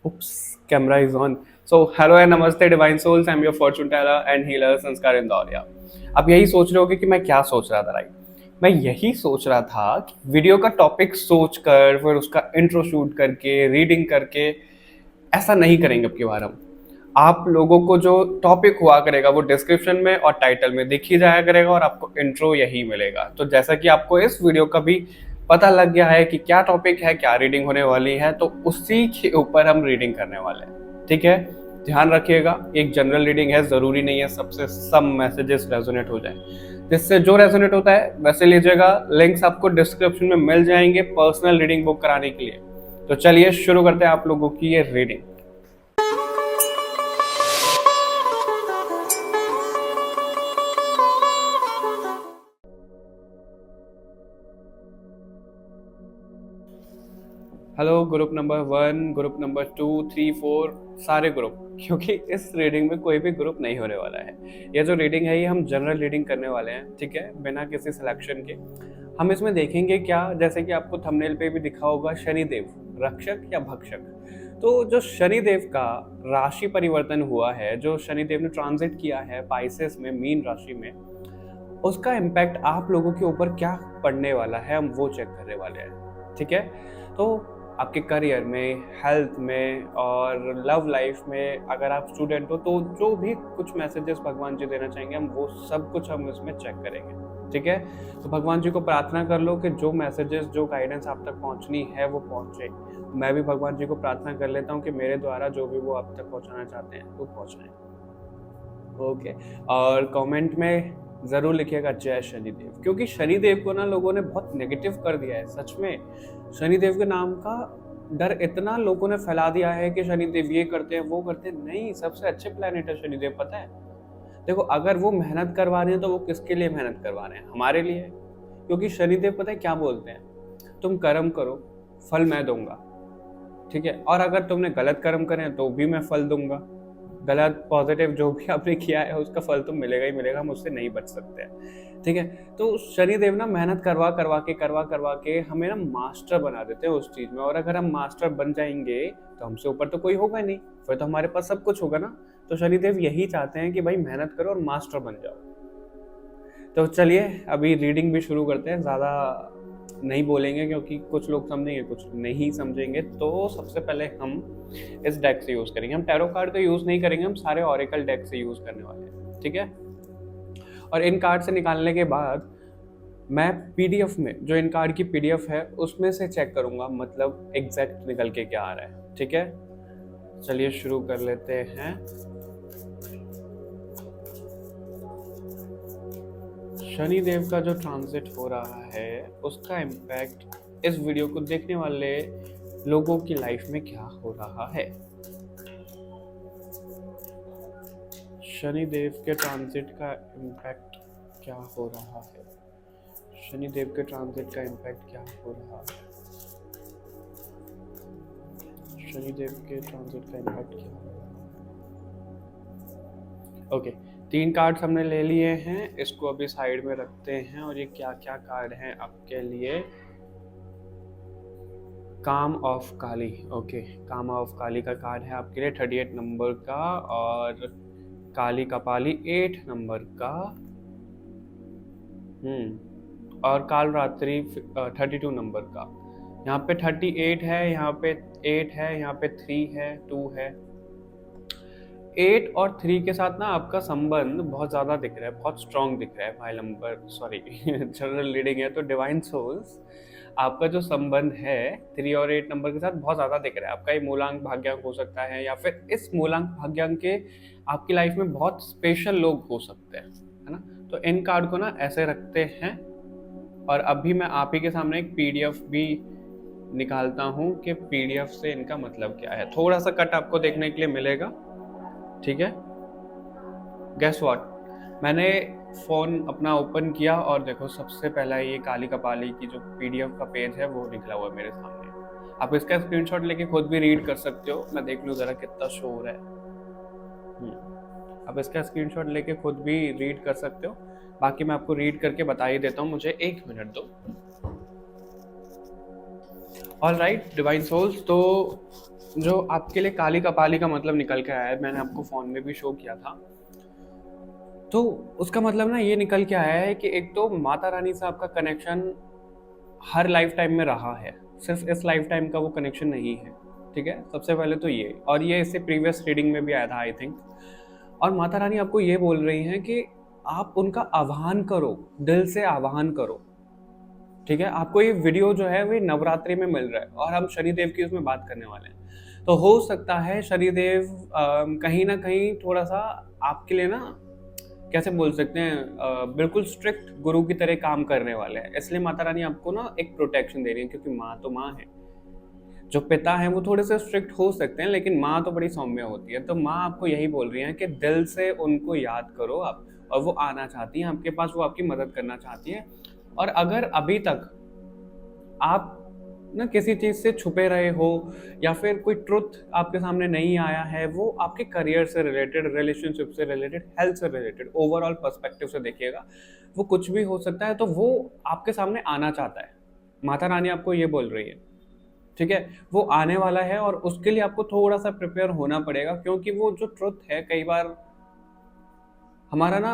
Oops, camera is on. So, hello and namaste divine souls. I'm your fortune teller and healer संस्कार इंदौरिया। आप यही सोच रहे होगे कि मैं क्या सोच रहा था, राइट? मैं यही सोच रहा था कि वीडियो का टॉपिक सोच कर फिर उसका इंट्रो शूट करके रीडिंग करके ऐसा नहीं करेंगे अब की बार हम। आप लोगों को जो टॉपिक हुआ करेगा वो डिस्क्रिप्शन में और टाइटल में दिख ही जाया करेगा और आपको इंट्रो यही मिलेगा। तो जैसा कि आपको इस वीडियो का भी पता लग गया है कि क्या टॉपिक है, क्या रीडिंग होने वाली है, तो उसी के ऊपर हम रीडिंग करने वाले हैं। ठीक है, ध्यान रखिएगा, एक जनरल रीडिंग है, जरूरी नहीं है सबसे सब मैसेजेस रेजोनेट हो जाए। जिससे जो रेजोनेट होता है वैसे लीजिएगा। लिंक्स आपको डिस्क्रिप्शन में मिल जाएंगे पर्सनल रीडिंग बुक कराने के लिए। तो चलिए शुरू करते हैं आप लोगों की ये reading. Hello group number 1, group number 2, 3, 4, सारे ग्रुप, क्योंकि इस रीडिंग में कोई भी ग्रुप नहीं होने वाला है। ये जो रीडिंग है ये हम जनरल रीडिंग करने वाले हैं, ठीक है, बिना किसी सिलेक्शन के। हम इसमें देखेंगे क्या, जैसे कि आपको थंबनेल पे भी दिखा होगा, शनिदेव रक्षक या भक्षक। तो जो शनिदेव का राशि परिवर्तन हुआ है, जो शनिदेव ने ट्रांजिट किया है पाइसेस में, मीन राशि में, उसका इम्पैक्ट आप लोगों के ऊपर क्या पड़ने वाला है हम वो चेक करने वाले हैं। ठीक है, तो आपके करियर में, हेल्थ में और लव लाइफ में, अगर आप स्टूडेंट हो तो जो भी कुछ मैसेजेस भगवान जी देना चाहेंगे हम वो सब कुछ हम इसमें चेक करेंगे। ठीक है, तो भगवान जी को प्रार्थना कर लो कि जो मैसेजेस, जो गाइडेंस आप तक पहुंचनी है वो पहुंचे। मैं भी भगवान जी को प्रार्थना कर लेता हूँ कि मेरे द्वारा जो भी वो आप तक पहुंचाना चाहते हैं वो पहुंचाएं। ओके, और कमेंट में जरूर लिखिएगा जय शनिदेव, क्योंकि शनिदेव को ना लोगों ने बहुत नेगेटिव कर दिया है। सच में शनिदेव के नाम का डर इतना लोगों ने फैला दिया है कि शनिदेव ये करते हैं वो करते हैं। नहीं, सबसे अच्छे प्लेनेट है शनिदेव, पता है। देखो, अगर वो मेहनत करवा रहे हैं तो वो किसके लिए मेहनत करवा रहे हैं? हमारे लिए। क्योंकि शनिदेव पता है क्या बोलते हैं, तुम कर्म करो, फल मैं दूंगा। ठीक है, और अगर तुमने गलत कर्म करे तो भी मैं फल दूंगा। गलत पॉजिटिव जो भी आपने किया है उसका फल तो मिलेगा ही मिलेगा, हम उससे नहीं बच सकते हैं। ठीक है, तो शनिदेव ना मेहनत करवा करवा के हमें ना मास्टर बना देते हैं उस चीज में। और अगर हम मास्टर बन जाएंगे तो हमसे ऊपर तो कोई होगा नहीं, फिर तो हमारे पास सब कुछ होगा ना। तो शनिदेव यही चाहते हैं कि भाई मेहनत करो और मास्टर बन जाओ। तो चलिए अभी रीडिंग भी शुरू करते हैं। ज़्यादा नहीं बोलेंगे क्योंकि कुछ लोग समझेंगे, कुछ नहीं समझेंगे। तो सबसे पहले हम इस डेक से यूज़ करेंगे। हम टैरो कार्ड का यूज़ नहीं करेंगे, हम सारे ऑरेकल डेक से यूज़ करने वाले हैं। ठीक है, और इन कार्ड से निकालने के बाद मैं पीडीएफ में, जो इन कार्ड की पीडीएफ है उसमें से चेक करूँगा, मतलब एग्जैक्ट निकल के क्या आ रहा है। ठीक है, चलिए शुरू कर लेते हैं। शनिदेव का जो ट्रांजिट हो रहा है उसका इम्पैक्ट इस वीडियो को देखने वाले लोगों की लाइफ में क्या हो रहा है। शनिदेव के ट्रांजिट का इम्पैक्ट क्या हो रहा है? शनिदेव के ट्रांजिट का इम्पैक्ट क्या हो रहा है? शनिदेव के ट्रांजिट का इम्पैक्ट क्या हो रहा है? ओके, 3 कार्ड्स हमने ले लिए हैं, इसको अभी साइड में रखते हैं। और ये क्या क्या कार्ड हैं आपके लिए? काम ऑफ काली। ओके, काम ऑफ काली का कार्ड है आपके लिए 38 नंबर का, और काली कपाली 8 नंबर का, और काल रात्रि 32 नंबर का। यहाँ पे 38 है, यहाँ पे 8 है, यहाँ पे 3 है, 2 है। 8 और 3 के साथ ना आपका संबंध बहुत ज़्यादा दिख रहा है, बहुत स्ट्रॉन्ग दिख रहा है भाई नंबर, सॉरी जनरल रीडिंग है तो डिवाइन सोल्स, आपका जो संबंध है 3 और 8 नंबर के साथ बहुत ज़्यादा दिख रहा है। आपका ये मूलांक भाग्यांक हो सकता है, या फिर इस मूलांक भाग्यांक के आपकी लाइफ में बहुत स्पेशल लोग हो सकते हैं, है ना। तो इन कार्ड को ना ऐसे रखते हैं, और अभी मैं आप ही के सामने एक पीडीएफ भी निकालता हूँ कि पीडीएफ से इनका मतलब क्या है। थोड़ा सा कट आपको देखने के लिए मिलेगा। ठीक है, गेस व्हाट, मैंने फ़ोन अपना ओपन किया और देखो सबसे पहला ये काली कपाली की जो पीडीएफ का पेज है वो निकला हुआ है मेरे सामने। आप इसका स्क्रीनशॉट लेके खुद भी रीड कर सकते हो। मैं देख लूँ ज़रा कितना शो हो रहा है। आप इसका स्क्रीनशॉट लेके खुद भी रीड कर सकते हो, बाकी मैं आपको रीड करके बता ही देता हूँ, मुझे 1 मिनट दो। ऑल राइट डिवाइन सोल्स, तो जो आपके लिए काली कपाली का मतलब निकल के आया है, मैंने आपको फोन में भी शो किया था, तो उसका मतलब ना ये निकल के आया है कि एक तो माता रानी से आपका कनेक्शन हर लाइफ टाइम में रहा है, सिर्फ इस लाइफ टाइम का वो कनेक्शन नहीं है, ठीक है। सबसे पहले तो ये, और ये इससे प्रीवियस रीडिंग में भी आया था आई थिंक। और माता रानी आपको ये बोल रही हैं कि आप उनका आह्वान करो, दिल से आह्वान करो, ठीक है। आपको ये वीडियो जो है वो नवरात्रि में मिल रहा है और हम शनिदेव की उसमें बात करने वाले हैं। तो हो सकता है शनिदेव कहीं ना कहीं थोड़ा सा आपके लिए ना, कैसे बोल सकते हैं, बिल्कुल स्ट्रिक्ट गुरु की तरह काम करने वाले हैं। इसलिए माता रानी आपको ना एक प्रोटेक्शन दे रही है, क्योंकि माँ तो माँ है। जो पिता है वो थोड़े से स्ट्रिक्ट हो सकते हैं, लेकिन माँ तो बड़ी सौम्य होती है। तो माँ आपको यही बोल रही है कि दिल से उनको याद करो आप, और वो आना चाहती हैं आपके पास, वो आपकी मदद करना चाहती है। और अगर अभी तक आप ना किसी चीज से छुपे रहे हो, या फिर कोई ट्रुथ आपके सामने नहीं आया है, वो आपके करियर से रिलेटेड, रिलेशनशिप से रिलेटेड, हेल्थ से रिलेटेड, ओवरऑल पर्सपेक्टिव से देखिएगा, वो कुछ भी हो सकता है, तो वो आपके सामने आना चाहता है। माता रानी आपको ये बोल रही है, ठीक है। वो आने वाला है और उसके लिए आपको थोड़ा सा प्रिपेयर होना पड़ेगा, क्योंकि वो जो ट्रुथ है, कई बार हमारा ना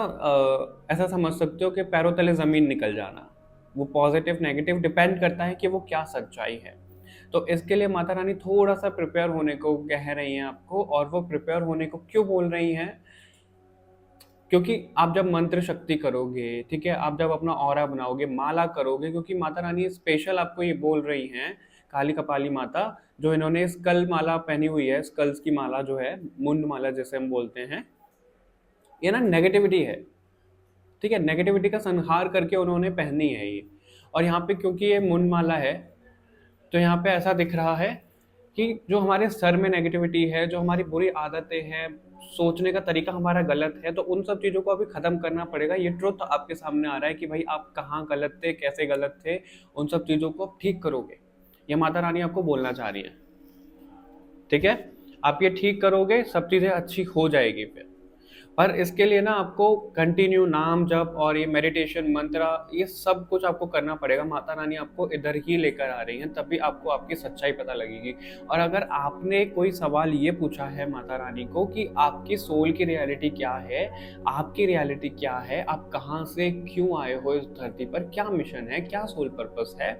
ऐसा समझ सकते हो कि पैरों तले जमीन निकल जाना, वो पॉजिटिव नेगेटिव डिपेंड करता है कि वो क्या सच्चाई है। तो इसके लिए माता रानी थोड़ा सा प्रिपेयर होने को कह रही हैं आपको। और वो प्रिपेयर होने को क्यों बोल रही हैं? क्योंकि आप जब मंत्र शक्ति करोगे, ठीक है, आप जब अपना ऑरा बनाओगे, माला करोगे, क्योंकि माता रानी स्पेशल आपको ये बोल रही हैं, काली कपाली माता, जो इन्होंने स्कल माला पहनी हुई है, स्कल्स की माला जो है, मुंड माला जैसे हम बोलते हैं, ये ना नेगेटिविटी है, ठीक है। नेगेटिविटी का संहार करके उन्होंने पहनी है ये। और यहाँ पे क्योंकि ये मुंड माला है, तो यहाँ पे ऐसा दिख रहा है कि जो हमारे सर में नेगेटिविटी है, जो हमारी बुरी आदतें हैं, सोचने का तरीका हमारा गलत है, तो उन सब चीज़ों को अभी ख़त्म करना पड़ेगा। ये ट्रुथ आपके सामने आ रहा है कि भाई आप कहाँ गलत थे, कैसे गलत थे, उन सब चीज़ों को आप ठीक करोगे। ये माता रानी आपको बोलना चाह रही है, ठीक है। आप ये ठीक करोगे, सब चीज़ें अच्छी हो जाएगी फिर। पर इसके लिए ना आपको कंटिन्यू नाम जप और ये मेडिटेशन मंत्र, ये सब कुछ आपको करना पड़ेगा। माता रानी आपको इधर ही लेकर आ रही हैं, तभी आपको आपकी सच्चाई पता लगेगी। और अगर आपने कोई सवाल ये पूछा है माता रानी को कि आपकी सोल की रियलिटी क्या है, आपकी रियलिटी क्या है, आप कहाँ से क्यों आए हो इस धरती पर, क्या मिशन है, क्या सोल पर्पस है,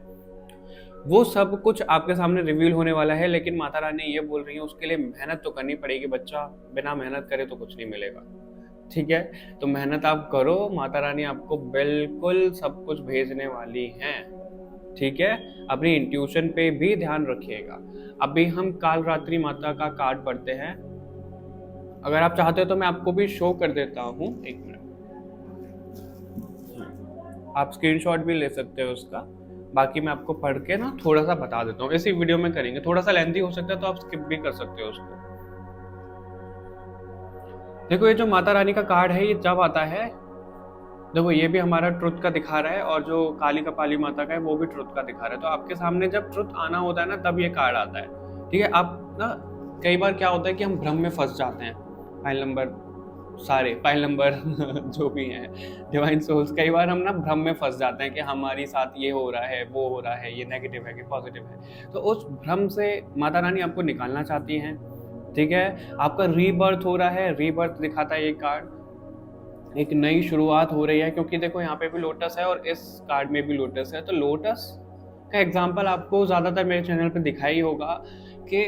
वो सब कुछ आपके सामने रिवील होने वाला है। लेकिन माता रानी ये बोल रही है उसके लिए मेहनत तो करनी पड़ेगी बच्चा, बिना मेहनत करे तो कुछ नहीं मिलेगा, ठीक है। तो मेहनत आप करो, माता रानी आपको बिल्कुल सब कुछ भेजने वाली हैं, ठीक है। अपनी इंट्यूशन पे भी ध्यान रखिएगा। अभी हम काल रात्रि माता का कार्ड पढ़ते हैं। अगर आप चाहते हो तो मैं आपको भी शो कर देता हूँ, एक मिनट, आप स्क्रीनशॉट भी ले सकते हो उसका। बाकी मैं आपको पढ़ के ना थोड़ा सा बता देता हूँ, इसी वीडियो में करेंगे, थोड़ा सा लेंथी हो सकता है तो आप स्किप भी कर सकते हो उसको। देखो ये जो माता रानी का कार्ड है, ये जब आता है, देखो ये भी हमारा ट्रुथ का दिखा रहा है, और जो काली कपाली माता का है वो भी ट्रुथ का दिखा रहा है। तो आपके सामने जब ट्रुथ आना होता है ना, तब ये कार्ड आता है, ठीक है। आप ना कई बार क्या होता है कि हम भ्रम में फंस जाते हैं, फाइल नंबर सारे फाइल नंबर जो भी हैं डिवाइन सोल्स, कई बार हम ना भ्रम में फंस जाते हैं कि हमारी साथ ये हो रहा है, वो हो रहा है, ये नेगेटिव है कि पॉजिटिव है। तो उस भ्रम से माता रानी आपको निकालना चाहती हैं, ठीक है। आपका रीबर्थ हो रहा है, रीबर्थ दिखाता है ये कार्ड, एक नई शुरुआत हो रही है। क्योंकि देखो यहाँ पे भी लोटस है और इस कार्ड में भी लोटस है, तो लोटस का एग्जाम्पल आपको ज़्यादातर मेरे चैनल पे दिखा ही होगा कि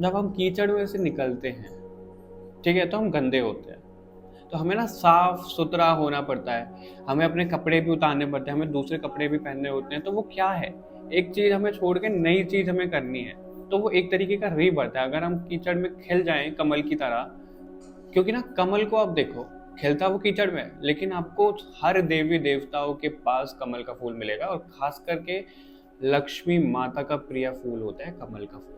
जब हम कीचड़ में से निकलते हैं, ठीक है, तो हम गंदे होते हैं, तो हमें ना साफ सुथरा होना पड़ता है, हमें अपने कपड़े भी उतारने पड़ते हैं, हमें दूसरे कपड़े भी पहनने होते हैं। तो वो क्या है, एक चीज़ हमें छोड़ के नई चीज़ हमें करनी है, तो वो एक तरीके का रीबर्थ है। अगर हम कीचड़ में खिल जाएं कमल की तरह, क्योंकि ना कमल को आप देखो, खिलता वो कीचड़ में, लेकिन आपको हर देवी देवताओं के पास कमल का फूल मिलेगा, और खास करके लक्ष्मी माता का प्रिय फूल होता है कमल का फूल।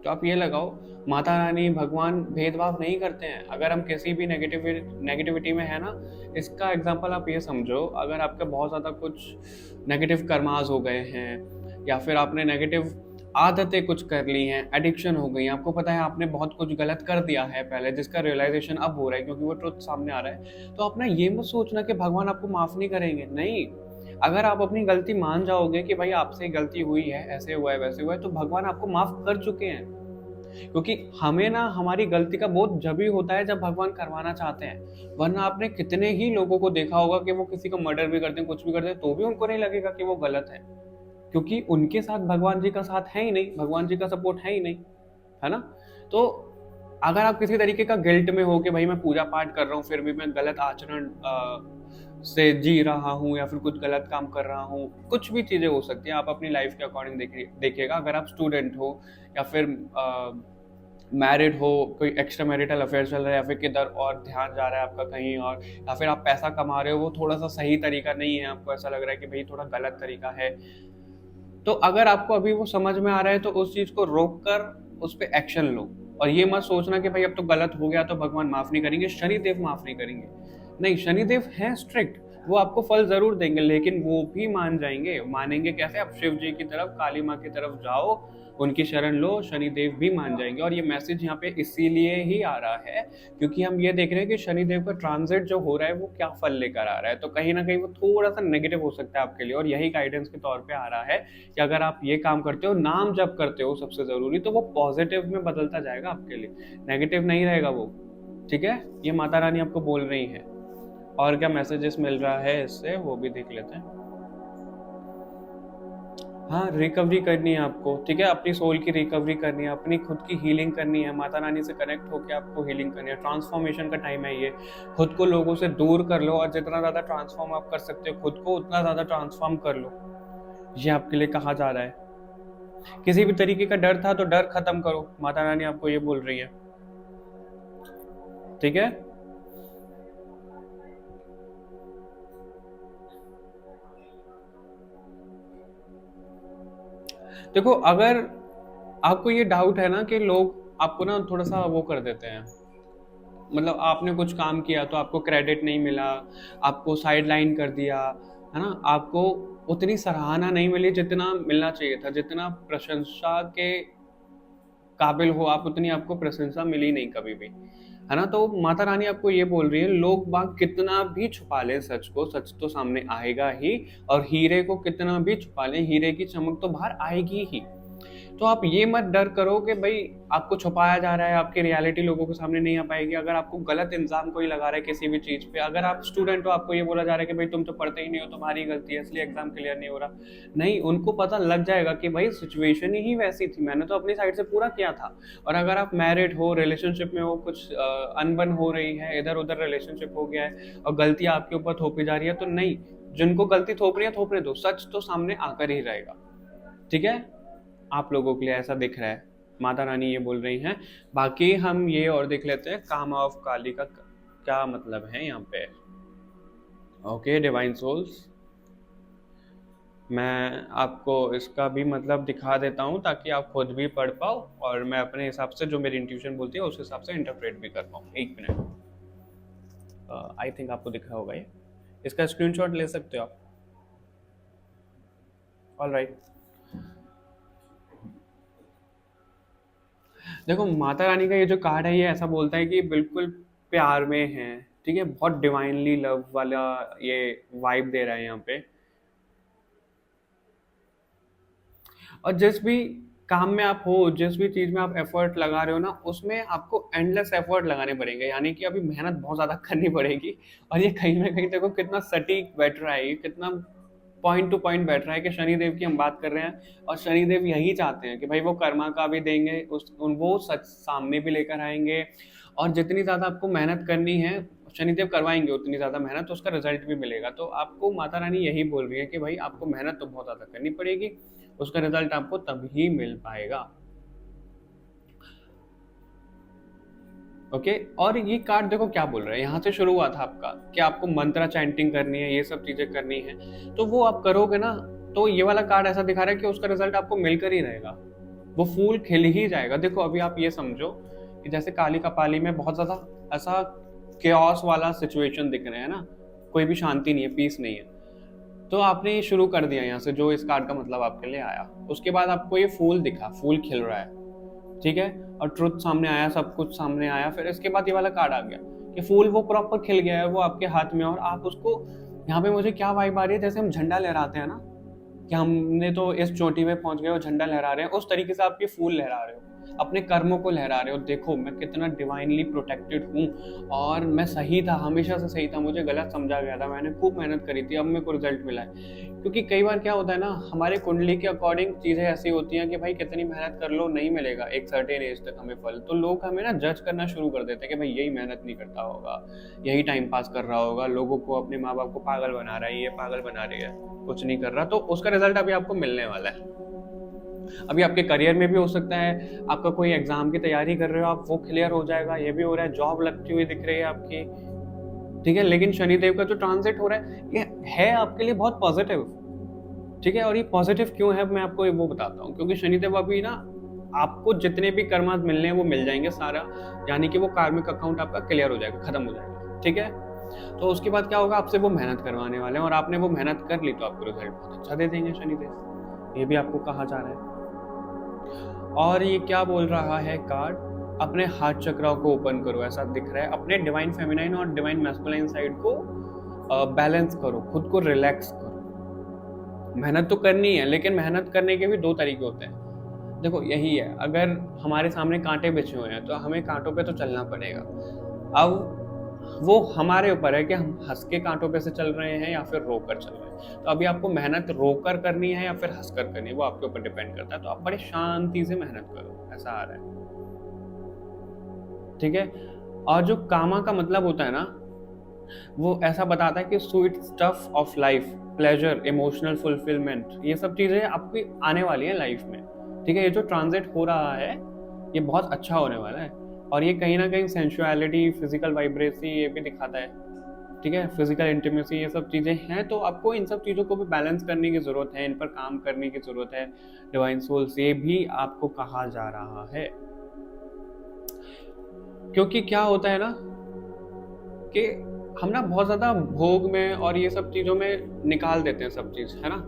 तो आप ये लगाओ, माता रानी भगवान भेदभाव नहीं करते हैं। अगर हम किसी भी नेगेटिविटी में है ना, इसका एग्जांपल आप ये समझो, अगर आपका बहुत ज़्यादा कुछ नेगेटिव कर्मास हो गए हैं, या फिर आपने नेगेटिव आदतें कुछ कर ली हैं, एडिक्शन हो गई, आपको पता है आपने बहुत कुछ गलत कर दिया है पहले, जिसका रियलाइजेशन अब हो रहा है क्योंकि वो ट्रुथ सामने आ रहा है, तो अपना ये मत सोचना कि भगवान आपको माफ़ नहीं करेंगे, नहीं। अगर आप अपनी गलती मान जाओगे कि भाई आपसे गलती हुई है, ऐसे हुआ है, वैसे हुआ है, तो भगवान आपको माफ़ कर चुके हैं। क्योंकि हमें ना हमारी गलती का बोध जब भी होता है जब भगवान करवाना चाहते हैं, वरना आपने कितने ही लोगों को देखा होगा कि वो किसी का मर्डर भी करते हैं, कुछ भी करते हैं, तो भी उनको नहीं लगेगा कि वो गलत है, क्योंकि उनके साथ भगवान जी का साथ है ही नहीं, भगवान जी का सपोर्ट है ही नहीं, है ना। तो अगर आप किसी तरीके का गिल्ट में हो कि भाई मैं पूजा पाठ कर रहा हूँ फिर भी मैं गलत आचरण से जी रहा हूँ या फिर कुछ गलत काम कर रहा हूँ, कुछ भी चीजें हो सकती है, आप अपनी लाइफ के अकॉर्डिंग देखिएगा। अगर आप स्टूडेंट हो या फिर मैरिड हो, कोई एक्स्ट्रा मैरिटल अफेयर चल रहा है या फिर किधर और ध्यान जा रहा है आपका कहीं और, या फिर आप पैसा कमा रहे हो वो थोड़ा सा सही तरीका नहीं है, आपको ऐसा लग रहा है कि भाई थोड़ा गलत तरीका है, तो अगर आपको अभी वो समझ में आ रहा है तो उस चीज को रोक कर उस पर एक्शन लो। और ये मत सोचना कि भाई अब तो गलत हो गया तो भगवान माफ नहीं करेंगे, शनिदेव माफ नहीं करेंगे। नहीं, शनिदेव हैं स्ट्रिक्ट, वो आपको फल जरूर देंगे, लेकिन वो भी मान जाएंगे। मानेंगे कैसे? आप शिव जी की तरफ, काली माँ की तरफ जाओ, उनकी शरण लो, शनिदेव भी मान जाएंगे। और ये मैसेज यहाँ पे इसीलिए ही आ रहा है क्योंकि हम ये देख रहे हैं कि शनिदेव का ट्रांजिट जो हो रहा है वो क्या फल लेकर आ रहा है, तो कहीं ना कहीं वो थोड़ा सा नेगेटिव हो सकता है आपके लिए। और यही गाइडेंस के तौर पे आ रहा है कि अगर आप ये काम करते हो, नाम जप करते हो सबसे जरूरी, तो वो पॉजिटिव में बदलता जाएगा आपके लिए, नेगेटिव नहीं रहेगा वो। ठीक है, ये माता रानी आपको बोल रही है। और क्या मैसेजेस मिल रहा है इससे वो भी देख लेते हैं। हाँ, रिकवरी करनी है आपको, ठीक है, अपनी सोल की रिकवरी करनी है, अपनी खुद की हीलिंग करनी है, माता रानी से कनेक्ट होकर आपको हीलिंग करनी है। ट्रांसफॉर्मेशन का टाइम है ये, खुद को लोगों से दूर कर लो और जितना ज्यादा ट्रांसफॉर्म आप कर सकते हो खुद को उतना ज्यादा ट्रांसफॉर्म कर लो, ये आपके लिए कहा जा रहा है। किसी भी तरीके का डर था तो डर खत्म करो, माता रानी आपको ये बोल रही है। ठीक है, देखो अगर आपको ये डाउट है ना कि लोग आपको ना थोड़ा सा वो कर देते हैं, मतलब आपने कुछ काम किया तो आपको क्रेडिट नहीं मिला, आपको साइड लाइन कर दिया, है ना, आपको उतनी सराहना नहीं मिली जितना मिलना चाहिए था, जितना प्रशंसा के काबिल हो आप उतनी आपको प्रशंसा मिली नहीं कभी भी, है ना। तो माता रानी आपको ये बोल रही है, लोग बाग कितना भी छुपा ले सच को, सच तो सामने आएगा ही, और हीरे को कितना भी छुपा ले हीरे की चमक तो बाहर आएगी ही। तो आप ये मत डर करो कि भाई आपको छुपाया जा रहा है, आपकी रियलिटी लोगों के सामने नहीं आ पाएगी। अगर आपको गलत इल्जाम कोई लगा रहा है किसी भी चीज पे, अगर आप स्टूडेंट हो आपको ये बोला जा रहा है कि भाई तुम तो पढ़ते ही नहीं हो, तुम्हारी गलती है इसलिए एग्जाम क्लियर नहीं हो रहा, नहीं, उनको पता लग जाएगा कि भाई सिचुएशन ही वैसी थी, मैंने तो अपनी साइड से पूरा किया था। और अगर आप मैरिड हो, रिलेशनशिप में हो, कुछ अनबन हो रही है, इधर उधर रिलेशनशिप हो गया है और गलती आपके ऊपर थोपी जा रही है, तो नहीं, जिनको गलती थोपनी है थोपने दो, सच तो सामने आकर ही रहेगा। ठीक है, आप लोगों के लिए ऐसा दिख रहा है, माता रानी ये बोल रही हैं। बाकी हम ये और देख लेते हैं कामा ऑफ काली का क्या मतलब है यहाँ पे। ओके डिवाइन सोल्स, मैं आपको इसका भी मतलब दिखा देता हूँ ताकि आप खुद भी पढ़ पाओ और मैं अपने हिसाब से जो मेरी इंट्यूशन बोलती है उस हिसाब से इंटरप्रेट भी कर पाऊँ। एक मिनट, आई थिंक आपको दिख रहा होगा ये, इसका स्क्रीनशॉट ले सकते हो आप। ऑलराइट, देखो माता रानी का ये जो कार्ड है ये ऐसा बोलता है कि बिल्कुल प्यार में है, ठीक है, बहुत डिवाइनली लव वाला ये वाइब दे रहा है यहाँ पे। और जिस भी काम में आप हो, जिस भी चीज में आप एफर्ट लगा रहे हो ना, उसमें आपको एंडलेस एफर्ट लगाने पड़ेंगे, यानी कि अभी मेहनत बहुत ज्यादा करनी पड़ेगी। और ये कहीं ना कहीं देखो कितना सटीक बैठ रहा है, ये कितना पॉइंट टू पॉइंट बैठ रहा है कि शनिदेव की हम बात कर रहे हैं और शनिदेव यही चाहते हैं कि भाई वो कर्मा का भी देंगे, वो सच सामने भी लेकर आएंगे। और जितनी ज्यादा आपको मेहनत करनी है शनिदेव करवाएंगे, उतनी ज्यादा मेहनत, तो उसका रिजल्ट भी मिलेगा। तो आपको माता रानी यही बोल रही है कि भाई आपको मेहनत तो बहुत ज्यादा करनी पड़ेगी, उसका रिजल्ट आपको तभी मिल पाएगा। ओके, और ये कार्ड देखो क्या बोल रहा है, यहाँ से शुरू हुआ था आपका कि आपको मंत्रा चैंटिंग करनी है, ये सब चीजें करनी है, तो वो आप करोगे ना, तो ये वाला कार्ड ऐसा दिखा रहा है कि उसका रिजल्ट आपको मिलकर ही रहेगा, वो फूल खिल ही जाएगा। देखो अभी आप ये समझो कि जैसे काली कपाली में बहुत ज्यादा ऐसा केओस वाला सिचुएशन दिख रहे हैं ना, कोई भी शांति नहीं है, पीस नहीं है, तो आपने ये शुरू कर दिया यहाँ से, जो इस कार्ड का मतलब आपके लिए आया, उसके बाद आपको ये फूल दिखा, फूल खिल रहा है, ठीक है, और ट्रुथ सामने आया, सब कुछ सामने आया, फिर इसके बाद ये वाला कार्ड आ गया कि फूल वो प्रॉपर खिल गया है, वो आपके हाथ में, और आप उसको, यहाँ पे मुझे क्या वाइब आ रही है, जैसे हम झंडा लहराते हैं ना कि हमने तो इस चोटी में पहुंच गए और झंडा लहरा रहे हैं, उस तरीके से आप ये फूल लहरा रहे हो। अपने कर्मों को लहरा रहे हो, देखो मैं कितना डिवाइनली प्रोटेक्टेड हूँ और मैं सही था, हमेशा से सही था, मुझे गलत समझा गया था, मैंने खूब मेहनत करी थी, अब मेरे को रिजल्ट मिला है। क्योंकि कई बार क्या होता है ना, हमारे कुंडली के अकॉर्डिंग चीज़ें ऐसी होती हैं कि भाई कितनी मेहनत कर लो नहीं मिलेगा एक सर्टेन एज तक हमें फल, तो लोग हमें ना जज करना शुरू कर देते हैं कि भाई यही मेहनत नहीं करता होगा, यही टाइम पास कर रहा होगा, लोगों को, अपने माँ बाप को पागल बना रहा है, ये पागल बना रही है, कुछ नहीं कर रहा। तो उसका रिजल्ट अभी आपको मिलने वाला है। अभी आपके करियर में भी हो सकता है, आपका कोई एग्जाम की तैयारी कर रहे हो आप, वो क्लियर हो जाएगा, ये भी हो रहा है, जॉब लगती हुई दिख रही है आपकी, ठीक है। लेकिन शनिदेव का जो ट्रांजिट हो रहा है ये है आपके लिए बहुत पॉजिटिव, ठीक है। और ये पॉजिटिव क्यों है मैं आपको वो बताता हूँ, क्योंकि शनिदेव अभी ना आपको जितने भी कर्मा मिलने हैं वो मिल जाएंगे सारा, यानी कि वो कार्मिक अकाउंट आपका क्लियर हो जाएगा, खत्म हो जाएगा, ठीक है। तो उसके बाद क्या होगा, आपसे वो मेहनत करवाने वाले हैं और आपने वो मेहनत कर ली तो आपको रिजल्ट बहुत अच्छा दे देंगे शनिदेव, ये भी आपको कहा जा रहा है। और ये क्या बोल रहा है कार्ड, अपने हार्ट चक्राओं को ओपन करो, ऐसा दिख रहा है। अपने डिवाइन फेमिनाइन और डिवाइन मैस्कुलाइन साइड को बैलेंस करो, खुद को रिलैक्स करो। मेहनत तो करनी है, लेकिन मेहनत करने के भी दो तरीके होते हैं। देखो यही है, अगर हमारे सामने कांटे बिछे हुए हैं तो हमें कांटों पे तो चलना पड़ेगा। अब वो हमारे ऊपर है कि हम हंस के कांटों पे से चल रहे हैं या फिर रोकर चल रहे हैं। तो अभी आपको मेहनत रोकर करनी है या फिर हंसकर करनी है, वो आपके ऊपर डिपेंड करता है। तो आप बड़े शांति से मेहनत करो, ऐसा आ रहा है, ठीक है। और जो कामा का मतलब होता है ना, वो ऐसा बताता है कि sweet stuff of life, pleasure, emotional fulfilment, ये सब चीजें आपकी आने वाली है लाइफ में, ठीक है। ये जो ट्रांजिट हो रहा है ये बहुत अच्छा होने वाला है, और ये कहीं ना कहीं सेंसुअलिटी, फिजिकल वाइब्रेसी ये भी दिखाता है, ठीक है। फिजिकल इंटीमेसी, ये सब चीज़ें हैं। तो आपको इन सब चीज़ों को भी बैलेंस करने की ज़रूरत है, इन पर काम करने की ज़रूरत है। डिवाइन सोल से भी आपको कहा जा रहा है, क्योंकि क्या होता है ना कि हम ना बहुत ज़्यादा भोग में और ये सब चीज़ों में निकाल देते हैं सब चीज़, है ना,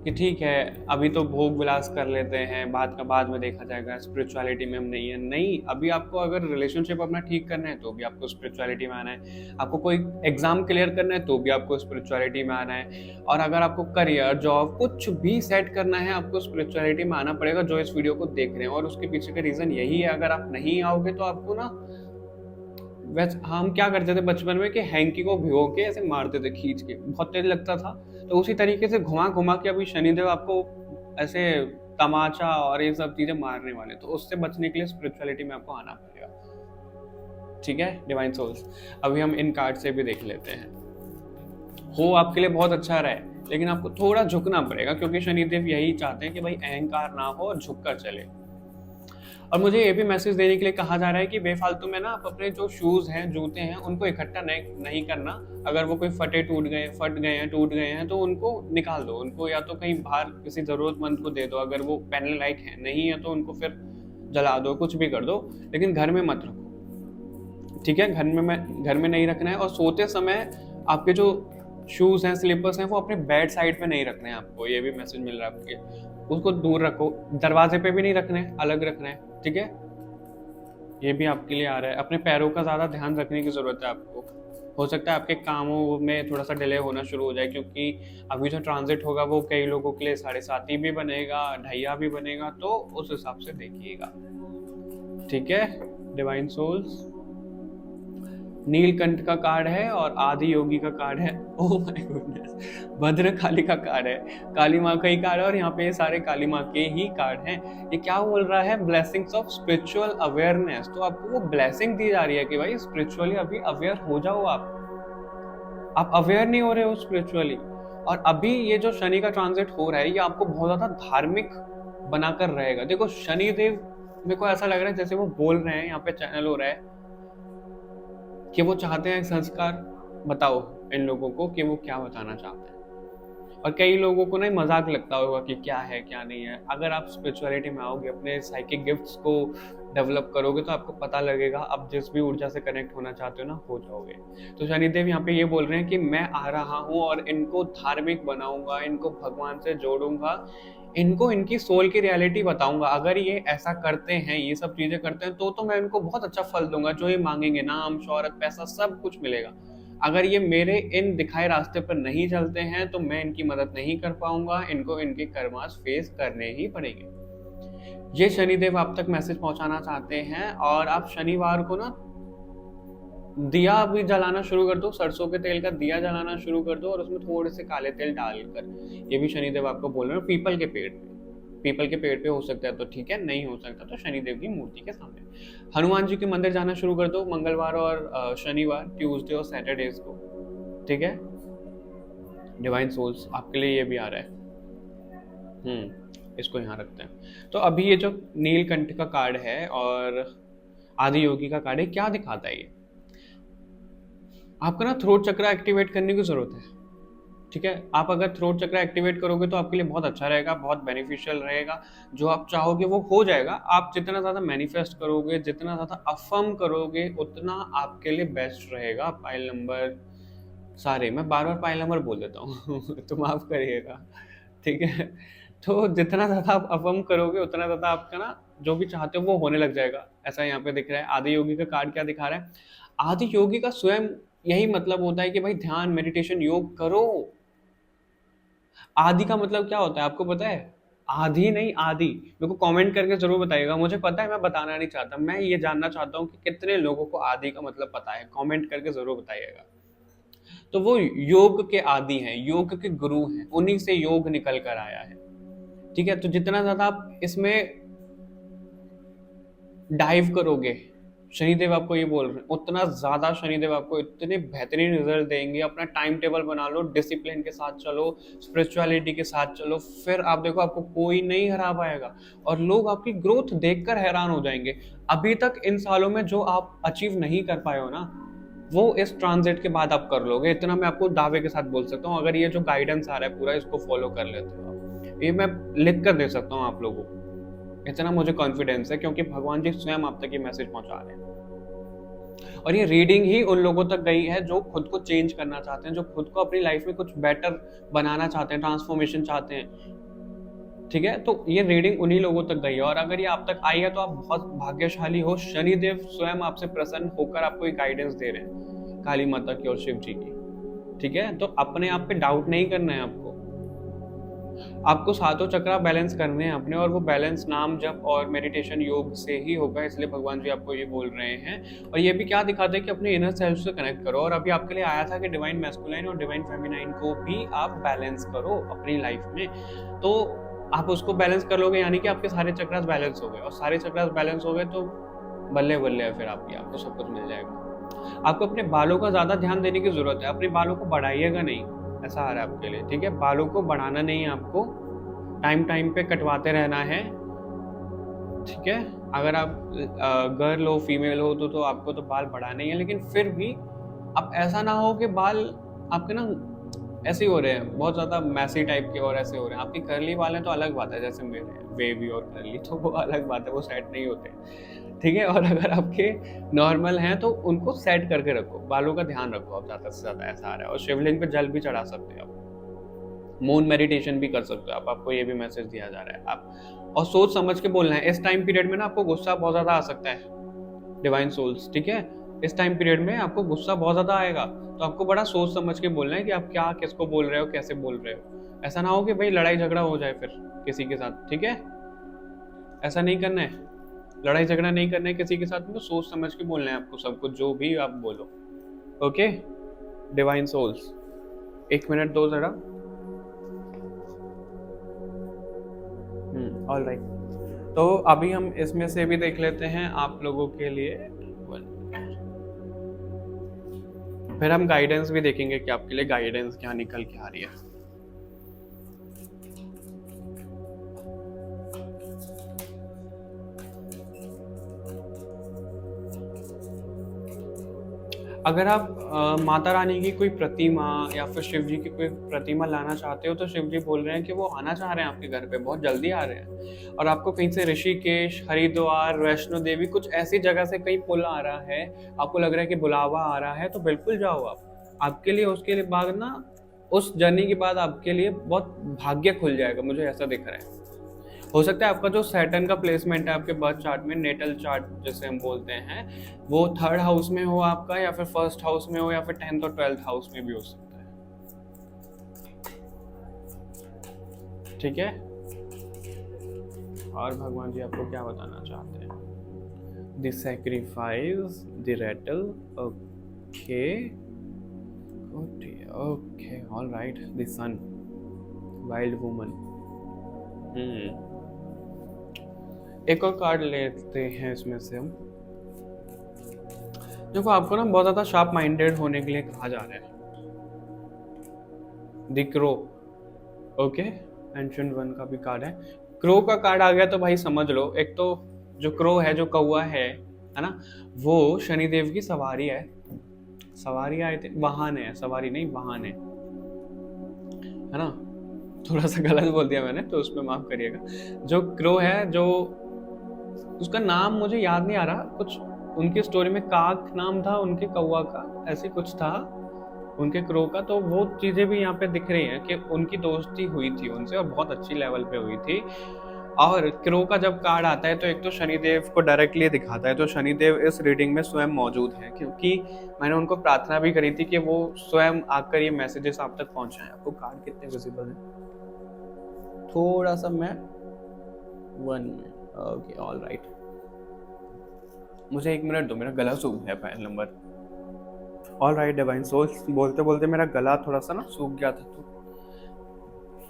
कि ठीक है अभी तो भोग विलास कर लेते हैं, बाद में देखा जाएगा, स्पिरिचुअलिटी में हम नहीं है। नहीं, अभी आपको अगर रिलेशनशिप अपना ठीक करना है तो भी आपको स्पिरिचुअलिटी में आना है, आपको कोई एग्जाम क्लियर करना है तो भी आपको स्पिरिचुअलिटी में आना है, और अगर आपको करियर, जॉब, कुछ भी सेट करना है आपको स्पिरिचुअलिटी में आना पड़ेगा, जो इस वीडियो को देख रहे हैं। और उसके पीछे का रीजन यही है, अगर आप नहीं आओगे तो आपको ना, वैसे हम क्या करते थे बचपन में कि हैंकी को भिगो के ऐसे मारते थे खींच के, बहुत तेज लगता था, तो उसी तरीके से घुमा घुमा के अभी शनिदेव आपको ऐसे तमाचा और ये सब चीजें मारने वाले, तो उससे बचने के लिए स्पिरिचुअलिटी में आपको आना पड़ेगा, ठीक है डिवाइन सोल्स। अभी हम इन कार्ड से भी देख लेते हैं, हो आपके लिए बहुत अच्छा रहा है, लेकिन आपको थोड़ा झुकना पड़ेगा, क्योंकि शनिदेव यही चाहते हैं कि भाई अहंकार ना हो और झुक कर चले। और मुझे ये भी मैसेज देने के लिए कहा जा रहा है कि बेफालतू में ना आप अपने जो शूज हैं, जूते हैं, उनको इकट्ठा नहीं करना। अगर वो कोई फट गए हैं, टूट गए हैं, तो उनको निकाल दो, उनको या तो कहीं बाहर किसी जरूरतमंद को दे दो, अगर वो पहनने लायक है, नहीं है तो उनको फिर जला दो, कुछ भी कर दो, लेकिन घर में मत रखो, ठीक है। घर में नहीं रखना है। और सोते समय आपके जो शूज हैं, स्लीपर्स हैं, वो अपने बेड साइड पे नहीं रखने हैं आपको, ये भी मैसेज मिल रहा है आपके, उसको दूर रखो, दरवाजे पे भी नहीं रखना है, अलग रखना है, ठीक है। ये भी आपके लिए आ रहा है। अपने पैरों का ज़्यादा ध्यान रखने की ज़रूरत है आपको। हो सकता है आपके कामों में थोड़ा सा डिले होना शुरू हो जाए, क्योंकि अभी जो ट्रांजिट होगा वो कई लोगों के लिए 7.5 भी बनेगा, ढैया भी बनेगा, तो उस हिसाब से देखिएगा, ठीक है डिवाइन सोल्स। नीलकंठ का कार्ड है और आदि योगी का कार्ड है, ओह माय गुडनेस, भद्र काली का कार्ड है, काली माँ का ही कार्ड है, और यहाँ पे ये सारे काली माँ के ही कार्ड हैं। ये क्या बोल रहा है, ब्लेसिंग्स ऑफ स्पिरिचुअल अवेयरनेस। तो आपको वो ब्लेसिंग दी जा रही है कि भाई स्पिरिचुअली अभी अवेयर हो जाओ। आप अवेयर नहीं हो रहे हो स्पिरिचुअली, और अभी ये जो शनि का ट्रांजिट हो रहा है ये आपको बहुत ज्यादा धार्मिक बनाकर रहेगा। देखो शनिदेव, मेरे को ऐसा लग रहा है जैसे वो बोल रहे हैं, यहाँ पे चैनल हो रहा है कि वो चाहते हैं संस्कार बताओ इन लोगों को कि वो क्या बताना चाहते हैं। और कई लोगों को ना मजाक लगता होगा कि क्या है क्या नहीं है। अगर आप स्पिरिचुअलिटी में आओगे, अपने साइकिक गिफ्ट्स को डेवलप करोगे, तो आपको पता लगेगा, आप जिस भी ऊर्जा से कनेक्ट होना चाहते हो ना, हो जाओगे। तो शनिदेव यहाँ पे ये बोल रहे हैं कि मैं आ रहा हूँ और इनको धार्मिक बनाऊंगा, इनको भगवान से जोड़ूंगा, इनको इनकी सोल की रियलिटी बताऊंगा। अगर ये ऐसा करते हैं, ये सब चीजें करते हैं, तो मैं इनको बहुत अच्छा फल दूंगा, जो ये मांगेंगे, नाम, शौहरत, पैसा, सब कुछ मिलेगा। अगर ये मेरे इन दिखाए रास्ते पर नहीं चलते हैं तो मैं इनकी मदद नहीं कर पाऊंगा, इनको इनके कर्मास फेस करने ही पड़ेंगे। ये शनिदेव आप तक मैसेज पहुंचाना चाहते हैं, और आप शनिवार को ना दिया भी जलाना शुरू कर दो, सरसों के तेल का दिया जलाना शुरू कर दो और उसमें थोड़े से काले तेल डालकर, ये भी शनिदेव आपको बोल रहे हैं, पीपल के पेड़ पे, पीपल के पेड़ पे हो सकता है तो ठीक है, नहीं हो सकता तो शनिदेव की मूर्ति के सामने। हनुमान जी के मंदिर जाना शुरू कर दो मंगलवार और शनिवार, ट्यूसडे और सैटरडेज को, ठीक है। डिवाइन सोल्स आपके लिए ये भी आ रहा है। इसको यहाँ रखते हैं। तो अभी ये जो नीलकंठ का कार्ड है और आदि योगी का कार्ड है, क्या दिखाता है ये? आपका ना थ्रोट चक्र एक्टिवेट करने की जरूरत है, ठीक है। आप अगर थ्रोट चक्र एक्टिवेट करोगे तो आपके लिए बहुत अच्छा रहेगा, बहुत बेनिफिशियल रहेगा। जो आप चाहोगे वो हो जाएगा। आप जितना ज्यादा मैनिफेस्ट करोगे, जितना ज्यादा अफर्म करोगे, उतना आपके लिए बेस्ट रहेगा। पाइल नंबर सारे, मैं बार बार पाइल नंबर बोल देता हूँ तो माफ करिएगा, ठीक है। तो जितना ज्यादा आप अफर्म करोगे उतना ज्यादा आपका ना जो भी चाहते हो वो होने लग जाएगा, ऐसा यहाँ पे दिख रहा है। आदि योगी का कार्ड क्या दिखा रहा है? आदि योगी का स्वयं यही मतलब होता है कि भाई ध्यान, मेडिटेशन, योग करो। आदि का मतलब क्या होता है आपको पता है? आधी नहीं, आदि। मेरे को कमेंट करके जरूर बताइएगा, मुझे पता है मैं बताना नहीं चाहता, मैं ये जानना चाहता हूँ कि कितने लोगों को आदि का मतलब पता है। कमेंट करके जरूर बताइएगा। तो वो योग के आदि हैं, योग के गुरु हैं, उन्हीं से योग निकल कर आया है, ठीक है। तो जितना ज्यादा आप इसमें डाइव करोगे, शनिदेव आपको ये बोल रहे हैं, उतना ज्यादा शनिदेव आपको इतने बेहतरीन रिजल्ट देंगे। अपना टाइम टेबल बना लो, डिसिप्लिन के साथ चलो, स्पिरिचुअलिटी के साथ चलो, फिर आप देखो आपको कोई नहीं हरा पाएगा और लोग आपकी ग्रोथ देखकर हैरान हो जाएंगे। अभी तक इन सालों में जो आप अचीव नहीं कर पाए हो ना, वो इस ट्रांजिट के बाद आप कर लोगे, इतना मैं आपको दावे के साथ बोल सकता हूँ। अगर ये जो गाइडेंस आ रहा है पूरा, इसको फॉलो कर लेते हो आप, ये मैं लिख कर दे सकता हूँ आप लोगों को, इतना मुझे कॉन्फिडेंस है, क्योंकि भगवान जी स्वयं आप तक ये मैसेज पहुंचा रहे हैं। और ये रीडिंग ही उन लोगों तक गई है जो खुद को चेंज करना चाहते हैं, जो खुद को अपनी लाइफ में कुछ बेटर बनाना चाहते हैं, ट्रांसफॉर्मेशन चाहते हैं, ठीक है। तो ये रीडिंग उन्हीं लोगों तक गई है, और अगर ये आप तक आई है तो आप बहुत भाग्यशाली हो। शनिदेव स्वयं आपसे प्रसन्न होकर आपको एक गाइडेंस दे रहे हैं, काली माता की और शिव जी की, ठीक है। तो अपने आप पे डाउट नहीं करना है आपको सातों चक्रा बैलेंस करने हैं अपने, और वो बैलेंस नाम जप और मेडिटेशन योग से ही होगा। इसलिए भगवान जी आपको ये बोल रहे हैं। और ये भी क्या दिखाते हैं कि अपने इनर सेल्फ से कनेक्ट करो। और अभी आपके लिए आया था कि डिवाइन मैस्कुलाइन और डिवाइन फेमिनाइन को भी आप बैलेंस करो अपनी लाइफ में। तो आप उसको बैलेंस कर लोगे, यानी कि आपके सारे चक्रास बैलेंस हो गए, और सारे चक्रास बैलेंस हो गए तो बल्ले बल्ले है, फिर आपको सब कुछ मिल जाएगा। आपको अपने बालों का ज्यादा ध्यान देने की जरूरत है। अपने बालों को बढ़ाइएगा नहीं, ऐसा आ रहा है आपके लिए, ठीक है। बालों को बढ़ाना नहीं है आपको, टाइम टाइम पे कटवाते रहना है, ठीक है। अगर आप गर्ल हो, फीमेल हो तो आपको तो बाल बढ़ाने ही है, लेकिन फिर भी अब ऐसा ना हो कि बाल आपके ना ऐसे ही हो रहे हैं, बहुत ज्यादा मैसी टाइप के और ऐसे हो रहे हैं। आपकी कर्ली बाल है तो अलग बात है, जैसे मेरे वेवी और कर्ली, तो वो अलग बात है, वो सेट नहीं होते, ठीक है। और अगर आपके नॉर्मल हैं तो उनको सेट करके रखो, बालों का ध्यान रखो आप ज्यादा से ज्यादा, ऐसा आ रहा है। और शिवलिंग पे जल भी चढ़ा सकते हो आप, मून मेडिटेशन भी कर सकते हो आप, आपको ये भी मैसेज दिया जा रहा है आप। और सोच समझ के बोलना है। इस टाइम पीरियड में ना आपको गुस्सा बहुत ज्यादा आ सकता है डिवाइन सोल्स, ठीक है। इस टाइम पीरियड में आपको गुस्सा बहुत ज्यादा आएगा, तो आपको बड़ा सोच समझ के बोलना है कि आप क्या किसको बोल रहे हो, कैसे बोल रहे हो। ऐसा ना हो कि भाई लड़ाई झगड़ा हो जाए फिर किसी के साथ, ठीक है। ऐसा नहीं करना है, लड़ाई झगड़ा नहीं करना है किसी के साथ में। तो सोच समझ के बोलना है आपको सब कुछ, जो भी आप बोलो, ओके। डिवाइन सोल्स 1 मिनट दो जरा। ऑल राइट, तो अभी हम इसमें से भी देख लेते हैं आप लोगों के लिए, फिर हम गाइडेंस भी देखेंगे कि आपके लिए गाइडेंस क्या निकल के आ रही है। अगर आप माता रानी की कोई प्रतिमा या फिर शिव जी की कोई प्रतिमा लाना चाहते हो, तो शिव जी बोल रहे हैं कि वो आना चाह रहे हैं आपके घर पे, बहुत जल्दी आ रहे हैं। और आपको कहीं से ऋषिकेश, हरिद्वार, वैष्णो देवी, कुछ ऐसी जगह से कहीं पुल आ रहा है, आपको लग रहा है कि बुलावा आ रहा है, तो बिल्कुल जाओ आप। आपके लिए उसके लिए बाद ना, उस जर्नी के बाद आपके लिए बहुत भाग्य खुल जाएगा, मुझे ऐसा दिख रहा है। हो सकता है आपका जो सैटर्न का प्लेसमेंट है आपके बर्थ चार्ट में, नेटल चार्ट जैसे हम बोलते हैं, वो 3rd हाउस में हो आपका, या फिर 1st हाउस में हो, या फिर 10th और 12th हाउस में भी हो सकता है, ठीक है। और भगवान जी आपको क्या बताना चाहते हैं? The sacrifice, the rattle, okay okay all right, the sun, wild woman. एक और कार्ड लेते हैं इसमें से हम। देखो आपको ना बहुत ज्यादा शार्प माइंडेड होने के लिए कहा जा रहा है। The crow, okay, ancient one का भी कार्ड है। क्रो का कार्ड आ गया तो भाई समझ लो, एक तो जो क्रो है, जो कौवा है ना, वो शनिदेव की सवारी है। सवारी आए थे, वाहन है, सवारी नहीं वाहन है ना। थोड़ा सा गलत बोल दिया मैंने, तो उसमें माफ करिएगा। जो क्रो है, जो उसका नाम मुझे याद नहीं आ रहा, कुछ उनकी स्टोरी में काक नाम था उनके कौवा का, ऐसे कुछ था उनके क्रो का। तो वो चीजें भी यहाँ पे दिख रही हैं कि उनकी दोस्ती हुई थी उनसे और बहुत अच्छी लेवल पे हुई थी। और क्रो का जब कार्ड आता है तो एक तो शनिदेव को डायरेक्टली दिखाता है, तो शनिदेव इस रीडिंग में स्वयं मौजूद है, क्योंकि मैंने उनको प्रार्थना भी करी थी कि वो स्वयं आकर ये मैसेजेस आप तक पहुंचाएं। आपको कार्ड कितने विजिबल है? थोड़ा सा मैं 1 में, ओके ऑल राइट। मुझे 1 मिनट दो, मेरा गला सूख गया पहले number. All right divine souls, बोलते बोलते मेरा गला थोड़ा सा ना सूख गया था,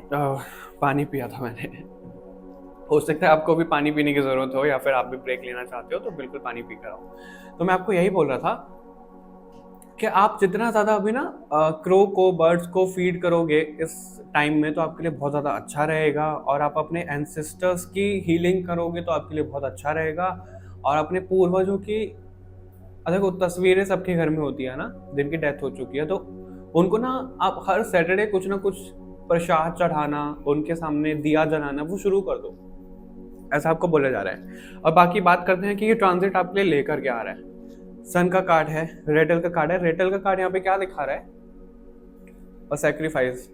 तो पानी पिया था मैंने। हो सकता है आपको भी पानी पीने की जरूरत हो, या फिर आप भी ब्रेक लेना चाहते हो तो बिल्कुल पानी पी कर आओ। तो मैं आपको यही बोल रहा था कि आप जितना ज्यादा अभी ना क्रो को, बर्ड्स को फीड करोगे इस टाइम में, तो आपके लिए बहुत ज्यादा अच्छा रहेगा। और आप अपने एंसेस्टर्स की हीलिंग करोगे तो आपके लिए बहुत अच्छा रहेगा। और अपने पूर्वजों की, देखो तस्वीरें सबके घर में होती है ना, जिनकी डेथ हो चुकी है, तो उनको ना आप हर सैटरडे कुछ ना कुछ प्रसाद चढ़ाना, उनके सामने दिया जलाना, वो शुरू कर दो, ऐसा आपको बोला जा रहा है। और बाकी बात करते हैं कि ये ट्रांजिट आपके लिए लेकर के आ रहा है। सन का कार्ड है, रेटल का कार्ड है। रेटल का कार्ड यहाँ पे क्या दिखा रहा है? और सैक्रिफाइस।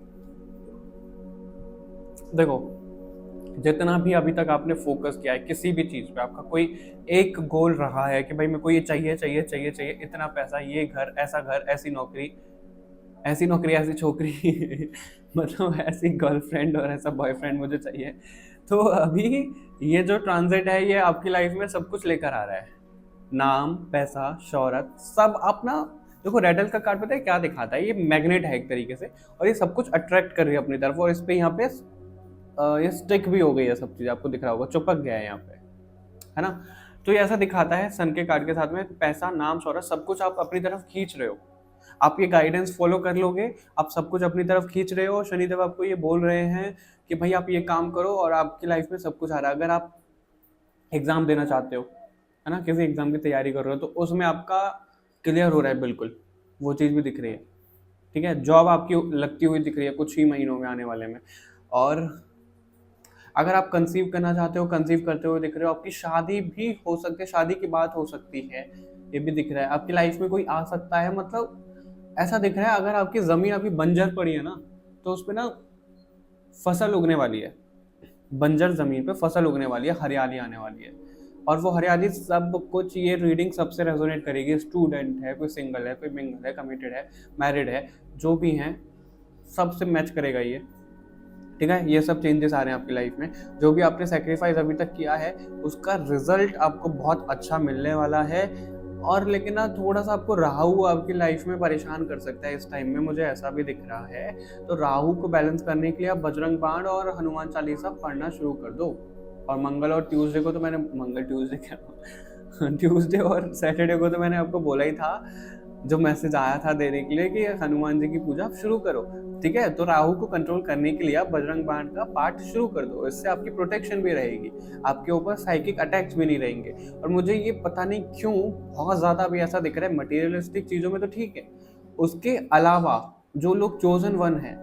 देखो जितना भी अभी तक आपने फोकस किया है किसी भी चीज पे, आपका कोई एक गोल रहा है कि भाई मेरे को ये चाहिए चाहिए चाहिए चाहिए, इतना पैसा, ये घर, ऐसी नौकरी, ऐसी छोकरी मतलब ऐसी गर्लफ्रेंड और ऐसा बॉयफ्रेंड मुझे चाहिए। तो अभी ये जो ट्रांजिट है ये आपकी लाइफ में सब कुछ लेकर आ रहा है। नाम, पैसा, शोहरत, सब अपना। देखो रेडल का कार्ड पता है क्या दिखाता है? ये मैग्नेट है एक तरीके से, और ये सब कुछ अट्रैक्ट कर रही है अपनी तरफ। और इस पे यहाँ पे ये स्टिक भी हो गई है सब चीज, आपको दिख रहा होगा, चिपक गया है यहाँ पे, है ना। तो ये ऐसा दिखाता है सन के कार्ड के साथ में, पैसा, नाम, शोहरत, सब कुछ आप अपनी तरफ खींच रहे हो। आप ये गाइडेंस फॉलो कर लोगे, आप सब कुछ अपनी तरफ खींच रहे हो। शनिदेव आपको ये बोल रहे हैं कि भाई आप ये काम करो और आपकी लाइफ में सब कुछ आ रहा है। अगर आप एग्जाम देना चाहते हो, है ना, किसी एग्जाम की तैयारी कर रहे हो, तो उसमें आपका क्लियर हो रहा है बिल्कुल, वो चीज़ भी दिख रही है। ठीक है, जॉब आपकी लगती हुई दिख रही है कुछ ही महीनों में आने वाले में। और अगर आप कंसीव करना चाहते हो, कंसीव करते हुए दिख रहे हो। आपकी शादी भी हो सकती है, शादी की बात हो सकती है, ये भी दिख रहा है। आपकी लाइफ में कोई आ सकता है, मतलब ऐसा दिख रहा है। अगर आपकी जमीन अभी बंजर पड़ी है ना, तो उस पर ना फसल उगने वाली है। बंजर जमीन पे फसल उगने वाली है, हरियाली आने वाली है। और वो हरियाली सब कुछ, ये रीडिंग सबसे रेजोनेट करेगी। स्टूडेंट है, कोई सिंगल है, कोई मिंगल है, कमिटेड है, मैरिड है, जो भी हैं सबसे मैच करेगा ये। ठीक है, ये सब चेंजेस आ रहे हैं आपकी लाइफ में। जो भी आपने सेक्रीफाइस अभी तक किया है उसका रिजल्ट आपको बहुत अच्छा मिलने वाला है। और लेकिन ना थोड़ा सा आपको राहु आपकी लाइफ में परेशान कर सकता है इस टाइम में, मुझे ऐसा भी दिख रहा है। तो राहु को बैलेंस करने के लिए आप बजरंग बाण और हनुमान चालीसा पढ़ना शुरू कर दो। और मंगल और ट्यूसडे को तो मैंने, ट्यूसडे और सैटरडे को तो मैंने आपको बोला ही था, जो मैसेज आया था देने के लिए, कि हनुमान जी की पूजा शुरू करो। ठीक है, तो राहु को कंट्रोल करने के लिए आप बजरंग बाण का पाठ शुरू कर दो। इससे आपकी प्रोटेक्शन भी रहेगी, आपके ऊपर साइकिक अटैक्स भी नहीं रहेंगे। और मुझे ये पता नहीं क्यों बहुत ज्यादा भी ऐसा दिख रहा है, मटेरियलिस्टिक चीजों में तो ठीक है, उसके अलावा जो लोग चोजन वन है,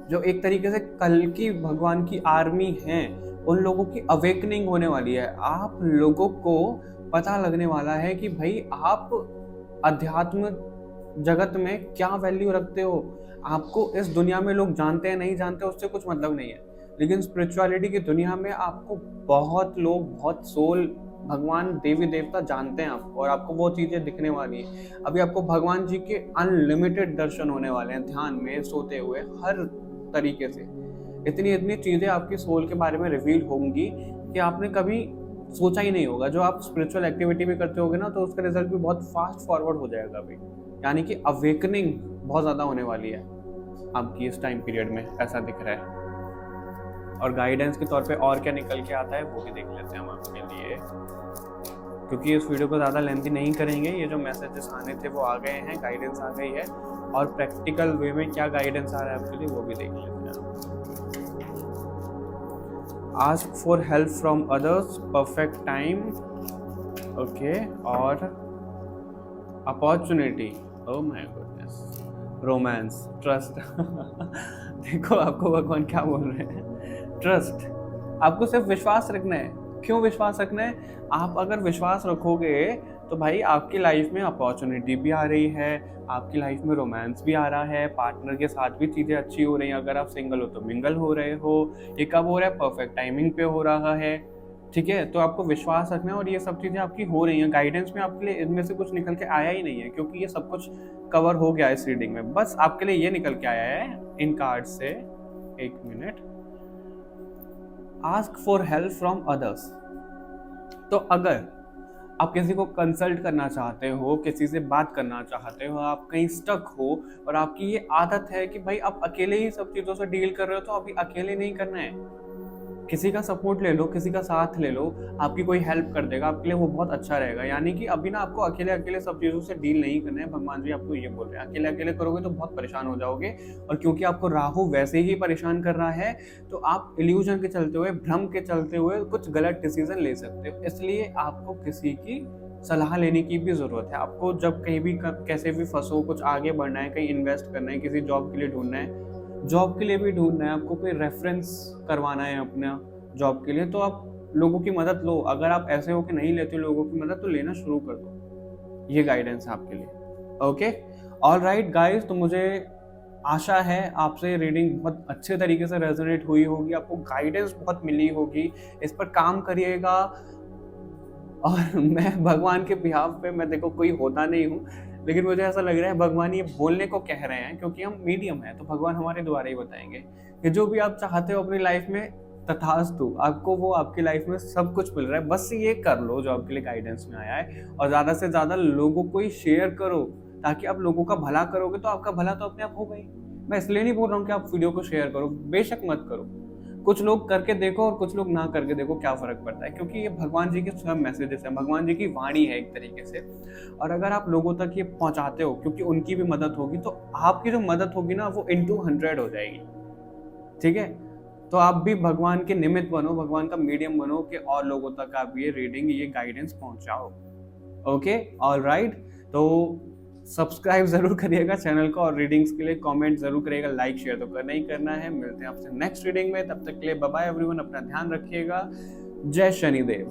जो एक तरीके से कल की भगवान की आर्मी है, उन लोगों की अवेकनिंग होने वाली है। आप लोगों को पता लगने वाला है कि भाई आप अध्यात्म जगत में क्या वैल्यू रखते हो। आपको इस दुनिया में लोग जानते हैं नहीं जानते उससे कुछ मतलब नहीं है, लेकिन स्पिरिचुअलिटी की दुनिया में आपको बहुत लोग, बहुत सोल, भगवान, देवी देवता जानते हैं आप, और आपको वो चीजें दिखने वाली है। अभी आपको भगवान जी के अनलिमिटेड दर्शन होने वाले हैं, ध्यान में, सोते हुए, हर तरीके से। इतनी इतनी चीजें आपकी सोल के बारे में रिवील होंगी कि आपने कभी सोचा ही नहीं होगा। जो आप स्पिरिचुअल एक्टिविटी भी करते होगे ना, तो उसका रिजल्ट भी बहुत फास्ट फॉरवर्ड हो जाएगा अभी, यानी कि अवेकनिंग बहुत ज़्यादा होने वाली है आपकी इस टाइम पीरियड में, ऐसा दिख रहा है। और गाइडेंस के तौर पे और क्या निकल के आता है वो भी देख लेते हैं हम आपके लिए, क्योंकि इस वीडियो को ज़्यादा लेंथी नहीं करेंगे। ये जो मैसेजेस आने थे वो आ गए हैं, गाइडेंस आ गई है, और प्रैक्टिकल वे में क्या गाइडेंस आ रहा है आपके लिए वो भी देख लेते हैं। Ask for help from others, perfect time, okay, और opportunity, oh my goodness, romance, trust. देखो आपको भगवान क्या बोल रहे हैं, ट्रस्ट। आपको सिर्फ विश्वास रखना है। क्यों विश्वास रखना है? आप अगर विश्वास रखोगे तो भाई आपकी लाइफ में अपॉर्चुनिटी भी आ रही है, आपकी लाइफ में रोमांस भी आ रहा है, पार्टनर के साथ भी चीज़ें अच्छी हो रही हैं। अगर आप सिंगल हो तो मिंगल हो रहे हो, ये कब हो रहा है? परफेक्ट टाइमिंग पे हो रहा है, ठीक है। तो आपको विश्वास रखना है और ये सब चीज़ें आपकी हो रही हैं। गाइडेंस में आपके लिए इनमें से कुछ निकल के आया ही नहीं है, क्योंकि ये सब कुछ कवर हो गया इस रीडिंग में। बस आपके लिए ये निकल के आया है इन कार्ड से, एक minute, ask for help from others. तो अगर आप किसी को कंसल्ट करना चाहते हो, किसी से बात करना चाहते हो, आप कहीं स्टक हो और आपकी ये आदत है कि भाई आप अकेले ही सब चीज़ों से डील कर रहे हो, तो अभी अकेले नहीं करना है। किसी का सपोर्ट ले लो, किसी का साथ ले लो, आपकी कोई हेल्प कर देगा, आपके लिए वो बहुत अच्छा रहेगा। यानी कि अभी ना आपको अकेले अकेले सब चीज़ों से डील नहीं करना है। भगवान जी आपको ये बोल रहे हैं, अकेले अकेले करोगे तो बहुत परेशान हो जाओगे, और क्योंकि आपको राहु वैसे ही परेशान कर रहा है, तो आप इल्यूजन के चलते हुए, भ्रम के चलते हुए कुछ गलत डिसीजन ले सकते हो। इसलिए आपको किसी की सलाह लेने की भी ज़रूरत है। आपको जब कहीं भी कैसे भी फंसो, कुछ आगे बढ़ना है, कहीं इन्वेस्ट करना है, किसी जॉब के लिए ढूंढना है, जॉब के लिए भी ढूंढना है, आपको कोई रेफरेंस करवाना है अपना जॉब के लिए, तो आप लोगों की मदद लो। अगर आप ऐसे हो कि नहीं लेते लोगों की मदद, तो लेना शुरू कर दो। ये गाइडेंस है आपके लिए, ओके। ऑलराइट गाइस, तो मुझे आशा है आपसे रीडिंग बहुत अच्छे तरीके से रेजोनेट हुई होगी, आपको गाइडेंस बहुत मिली होगी। इस पर काम करिएगा। और मैं भगवान के बिहाफ पे, मैं देखो कोई होता नहीं हूँ, लेकिन मुझे ऐसा लग रहा है भगवान ये बोलने को कह रहे हैं, क्योंकि हम मीडियम हैं, तो भगवान हमारे द्वारा ही बताएंगे कि जो भी आप चाहते हो अपनी लाइफ में, तथास्तु, आपको वो आपकी लाइफ में सब कुछ मिल रहा है। बस ये कर लो जो आपके लिए गाइडेंस में आया है, और ज़्यादा से ज़्यादा लोगों को ही शेयर करो, ताकि आप लोगों का भला करोगे तो आपका भला तो अपने आप होगा ही। मैं इसलिए नहीं बोल रहा हूँ कि आप वीडियो को शेयर करो, बेशक मत करो। कुछ लोग करके देखो और कुछ लोग ना करके देखो, क्या फर्क पड़ता है, क्योंकि ये भगवान जी के स्वयं मैसेजेस हैं, भगवान जी की वाणी है एक तरीके से। और अगर आप लोगों तक ये पहुंचाते हो, क्योंकि उनकी भी मदद होगी, तो आपकी जो मदद होगी ना वो into 100 हो जाएगी, ठीक है। तो आप भी भगवान के निमित्त बनो, भगवान का मीडियम बनो, कि और लोगों तक आप ये रीडिंग, ये गाइडेंस पहुंचाओ, ओके। ऑलराइट, तो सब्सक्राइब जरूर करिएगा चैनल को, और रीडिंग्स के लिए कमेंट जरूर करिएगा, लाइक शेयर तो करना ही करना है। मिलते हैं आपसे नेक्स्ट रीडिंग में, तब तक के लिए बाय बाय एवरीवन, अपना ध्यान रखिएगा। जय शनिदेव।